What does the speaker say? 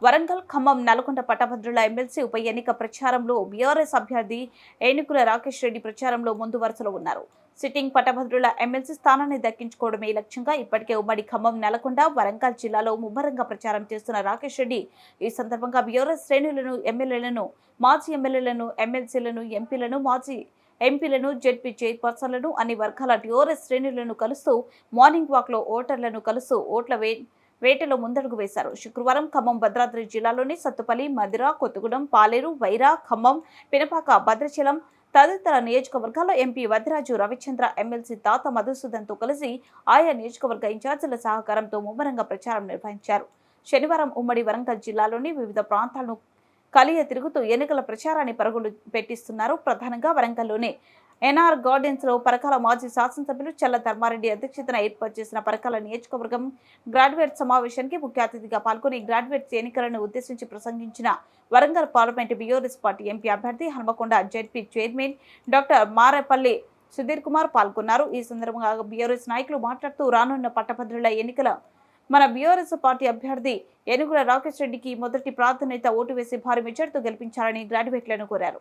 వరంగల్, ఖమ్మం, నల్గొండ పట్టభద్రుల ఎమ్మెల్సీ ఉప ఎన్నిక ప్రచారంలో బీఆర్ఎస్ అభ్యర్థి ఏనుగుల రాకేష్ రెడ్డి ప్రచారంలో ముందు వరుసలో ఉన్నారు. సిట్టింగ్ పట్టభద్రుల ఎమ్మెల్సీ స్థానాన్ని దక్కించుకోవడమే లక్ష్యంగా ఇప్పటికే ఉమ్మడి ఖమ్మం, నల్గొండ, వరంగల్ జిల్లాలో ముమ్మరంగా ప్రచారం చేస్తున్న రాకేష్ రెడ్డి ఈ సందర్భంగా బీఆర్ఎస్ శ్రేణులను, ఎమ్మెల్యేలను, మాజీ ఎమ్మెల్యేలను, ఎమ్మెల్సీలను, ఎంపీలను, మాజీ ఎంపీలను, జెడ్పీ చైర్పర్సన్లను, అన్ని వర్గాల టీఆర్ఎస్ శ్రేణులను కలుస్తూ మార్నింగ్ వాక్ లో ఓటర్లను కలుస్తూ ఓట్ల వేటలో ముందడుగు వేశారు. శుక్రవారం ఖమ్మం, భద్రాద్రి జిల్లాలోని సత్తుపల్లి, మధిర, కొత్తగూడెం, పాలేరు, వైరా, ఖమ్మం, పినపాక, భద్రాచలం తదితర నియోజకవర్గాల్లో ఎంపీ వద్దిరాజు రవిచంద్ర, ఎమ్మెల్సీ తాత మధుసూదన్తో కలిసి ఆయా నియోజకవర్గ ఇన్ఛార్జీల సహకారంతో ముమ్మరంగా ప్రచారం నిర్వహించారు. శనివారం ఉమ్మడి వరంగల్ జిల్లాలోని వివిధ ప్రాంతాలను కలియ తిరుగుతూ ఎన్నికల ప్రచారాన్ని పరుగులు పెట్టిస్తున్నారు. ప్రధానంగా వరంగల్లోని ఎన్ఆర్ గార్డెన్స్ లో పరకాల మాజీ శాసనసభ్యులు చల్ల ధర్మారెడ్డి అధ్యక్షతన ఏర్పాటు చేసిన పరకాల నియోజకవర్గం గ్రాడ్యుయేట్ సమావేశానికి ముఖ్య అతిథిగా పాల్గొని గ్రాడ్యుయేట్స్ ఎన్నికలను ఉద్దేశించి ప్రసంగించిన Warangal parliament BRS party MP అభ్యర్థి Hanamkonda ZP chairman doctor Marepalli Sudhir Kumar పాల్గొన్నారు. ఈ సందర్భంగా బీఆర్ఎస్ నాయకులు మాట్లాడుతూ రానున్న పట్టభద్రుల ఎన్నికల మన బీఆర్ఎస్ పార్టీ అభ్యర్థి ఏనుగుల రాకేష్ రెడ్డికి మొదటి ప్రాధాన్యత ఓటు వేసి భారీ మెజార్టీతో గెలిపించాలని గ్రాడ్యుయేట్లను కోరారు.